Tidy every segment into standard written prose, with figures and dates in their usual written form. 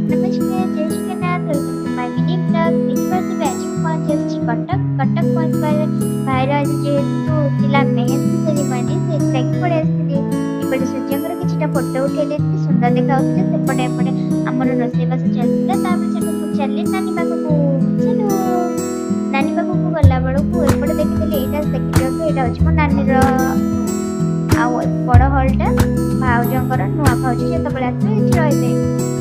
नमस्कार, जय Jagannath, welcome to my mini blog. ଦେଖିପାରୁଥିବେ ଆଜି ମୁଁ ପହଞ୍ଚି ଆସିଛି କଟକ ପହଞ୍ଚିବାରେ ଭାଇର ଆଜି ଯେହେତୁ ଥିଲା ମେହେନ୍ଦି ସେରିମନି ସେଥିଲାଗି ପଳେଇ ଆସିଥିଲି। ଏପଟେ ସୂର୍ଯ୍ୟଙ୍କର କିଛିଟା ଫଟୋ ଉଠେଇଲେ ଏତେ ସୁନ୍ଦର ଦେଖାଯାଉଥିଲେ। ସେପଟେ ଏପଟେ ଆମର ରୋଷେଇବାସ ଚାଲିଥିଲା। ତାପରେ ସେଠୁ ମୁଁ ଚାଲିଲି ନାନୀ ପାଖକୁ। ଚାଲୁ ନାନୀ ପାଖକୁ ଗଲା ବେଳକୁ ଏପଟେ ଦେଖିଥିଲି ଏଇଟା ଦେଖିଦିଅନ୍ତୁ, ଏଇଟା ହେଉଛି ମୋ ନାନୀର ଆଉ ବଡ଼ ହଲ୍ଟା ଭାଉଜଙ୍କର ନୂଆ ଭାଉଜ ଯେତେବେଳେ ଆସିବେ ଏଠି ରହିବେ।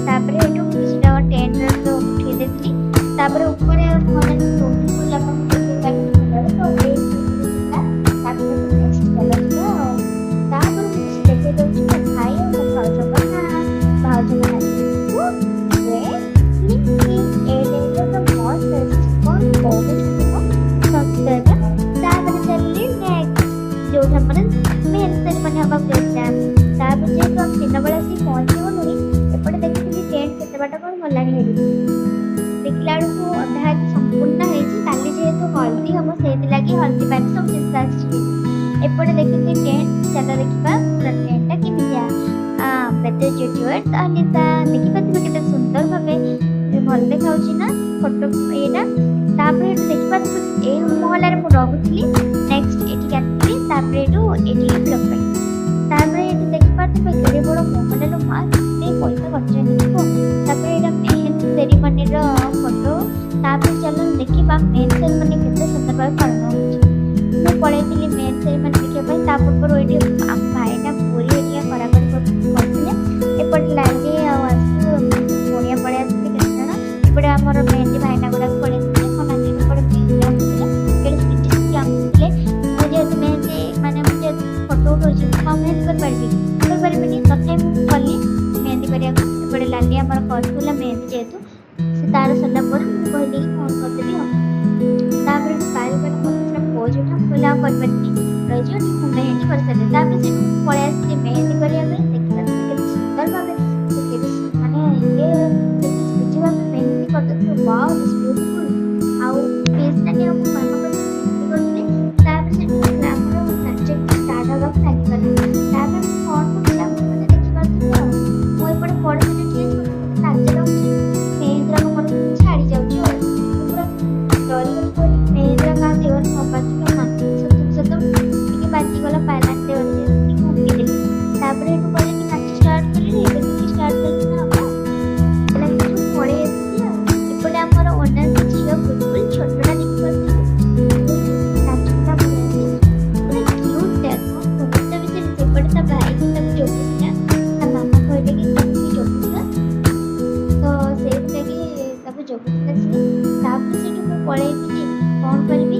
ତାପରେ ଏଠୁ କିଛିଟା ଟେଣ୍ଟର ତ ଉଠେଇ ଦେଇଥିଲି। ତାପରେ ଉପରେ ମାନେ ଟୋପି ଯାକ ତ ଏଇ ତାପରେ ନେକ୍ସଟ ଚାଲିଯିବ ଆଉ। ତାପରେ ମୁଁ କିଛି ଦେଖେଇ ଦଉଛି ମୋ ଭାଇ ଆଉ ମୋ ଭାଉଜଙ୍କ ନାଁ, ଭାଉଜଙ୍କ ନାଁ ତାପରେ ଚାଲିଲି ନେକ୍ସଟ ଯୋଉଠି ଆମର ମେହେନ୍ଦି ସେରିମନି ହବାକୁ ଯାଉଥିଲା। ତାପରେ ଯେହେତୁ ଆମେ ଦିନବେଳେ ଆସିକି ପହଞ୍ଚିଗଲୁଣି ଏପଟେ ଦେଖିଥିଲି ଟେଣ୍ଟ କେତେ ବାଟ କ'ଣ ଗଲାଣି ହେରି। ଦେଖିଲା ବେଳକୁ ଅଧା ଆଜି ସମ୍ପୂର୍ଣ୍ଣ ହେଇଛି। କାଲି ଯେହେତୁ ହଳଦୀ ହବ ସେଇଥିଲାଗି ହଳଦୀ ପାଇଁ ସବୁ ଜିନିଷ ଆସିଛି। ଏପଟେ ଦେଖିଥିଲି ଟେଣ୍ଟ, ଚାଲ ଦେଖିବା ପୁରା ଟେଣ୍ଟଟା କେମିତିଆ। ବେଦର ଜୁଟିୱାର୍ସ ଅନିତା ଦେଖିପାରୁଥିବେ କେତେ ସୁନ୍ଦର ଭାବେ ଭଲ ଦେଖାଉଛି ନା ଫଟୋ ଏଇଟା। ତାପରେ ଏଠୁ ଦେଖିପାରୁଥିବେ ଏଇ ମହଲାରେ ମୁଁ ରହୁଥିଲି। ନେକ୍ସଟ ଏଠିକି ଆସିଥିଲି। ତାପରେ ଏଠୁ ଏଠିକି ବ୍ଲକ୍ ପାଇଁ। ତାପରେ ଏଠି ଦେଖିପାରୁଥିବେ କେଡ଼େ ବଡ଼ ମହଲାର ମା କେତେ ପଇସା ଖର୍ଚ୍ଚ ହେଇଥିବ। ତାପରେ ଏଇଟା ମେହେନ୍ଦି ସେରିମନିର ଫଟୋ। ତାପରେ ଚାଲ ଦେଖିବା ମେହେନ୍ଦି ସେରିମନି କେତେ ସୁନ୍ଦର ଭାବେ ପାଳନ ହେଉଛି। ମୁଁ ପଳେଇଥିଲି ମେହେନ୍ଦି ସେରିମନି ଦେଖିବା ପାଇଁ। ତା ପୂର୍ବରୁ ଏଠି ଆମ ଭାଇନା ପୁରୀ ହେରିକା କରାକରି କରୁଥିଲେ। ଏପଟେ ଲାଲି ଆଉ ଆସୁ ପୁଣିଆ ପଳେଇ ଆସିଥିଲେ କେତେ ଜଣ। ଏପଟେ ଆମର ମେହେନ୍ଦି ଭାଇନା ଗୁଡ଼ାକ ପଳେଇ ଆସିଥିଲେ। ମୋ ନାନୀ ଏପଟେ ମେହେନ୍ଦି ଆଙ୍କୁଥିଲେ, କେଡ଼େ ସ୍ପିଟି ସ୍ପିଟି ଆଙ୍କୁଥିଲେ। ମୁଁ ଯେହେତୁ ମେହେନ୍ଦି ମାନେ ମୁଁ ଯେହେତୁ ଫଟୋ ଉଠଉଛି ମୁଁ ଆଉ ମେହେନ୍ଦି କରିପାରିବିନି। ତଥାପି ମୁଁ ଗଲି ମେହେନ୍ଦି କରିବାକୁ। ଏପଟେ ଲାଲି ଆମର କରୁଥିଲା ମେହେନ୍ଦି ଯେହେତୁ ସେ ତାର ସରିଲା ପରେ ମୁଁ କହିଲି କ'ଣ କରିଦେବି ଆଉ। ତାପରେ ବାରି ମୋତେ ସେଟା ପୋଜ୍ ଉଠା, ମୁଁ କହିଲି ଆଉ କରିପାରିବିନି ରହିଯିବ ମୁଁ ମେହେନ୍ଦି କରିସାରିଲି। ତାପରେ ସେଠୁ ମୁଁ ପଳେଇ ଆସିଲି ମେହେନ୍ଦି କରିବା ପାଇଁ। ଦେଖିଲା କେତେ ସୁନ୍ଦର ଭାବେ ମାନେ ଇଏ କେତେ ସ୍ପିଟି ଭାବେ ମେହେନ୍ଦି କରିଦେଇଥିଲେ। Wow this beautiful. ଆଉ ପିସ୍‌ଟାନି ଆଉ ମୋ ମାମା ମେହେନ୍ଦି କରିଥିଲେ। ତାପରେ ସେଠୁ ଆମର ନାଚ ଷ୍ଟାର୍ଟ ହେବାକୁ ଲାଗିଗଲା। ତାପରେ ମୁଁ କ'ଣ କରୁଛି ଆପଣ ମାନେ ଦେଖିପାରୁଥିବେ ଆଉ। ମୁଁ ଏପଟେ ବଡ଼ ମାନେ ଠିଆ ହେଇଛି ମୋତେ ଲାଜ ଲାଗୁଛି। ମେହେନ୍ଦି ଯାକ ମୋର ଛାଡ଼ି ଯାଉଛି ଆଉ। ମୁଁ ପୁରା ଡରିଗଲି, କହିଲି ମେହେନ୍ଦି ଯାକ ଆଉ ଦେହରେ ନ ବାଜିଲେ ନା। ସତକୁ ସତ ଟିକେ ବାଜିଗଲା ପାଇଲାନି ଦେହରେ, ଟିକେ ଘୁମିଦେଲି। ତାପରେ ଏଠୁ କହିଲି ନାଚ ଷ୍ଟାର୍ଟ କଲି। ଦେଖିକି ଷ୍ଟାର୍ଟ କଲି ନା ହବ ହେଲା ଏଠୁ ପଳେଇ ଆସିଲି ଆଉ। ଏପଟେ ଆମର ଓନରଙ୍କ ଝିଅ ବୁଲବୁଲ ଛୋଟଟା ଦେଖିପାରୁଥିବେ ନାଚୁଥିଲା ବଢ଼ିଆ ସେ ପୁରା କ୍ୟୁଟ୍‌ଟା। କ'ଣ କହିବି ତା ବିଷୟରେ। ସେପଟେ ତା ଭାଇ ତାକୁ ଜଗୁଥିଲା, ତା ମାମା କହିଲେ କି କେମିତି ଜଗୁଥିଲା ତ ସେଇଥିଲାଗି ତାକୁ ଜଗୁଥିଲା ସିଏ। ତାପରେ ସେଠୁ ମୁଁ ପଳେଇଥିଲି କ'ଣ କରିବି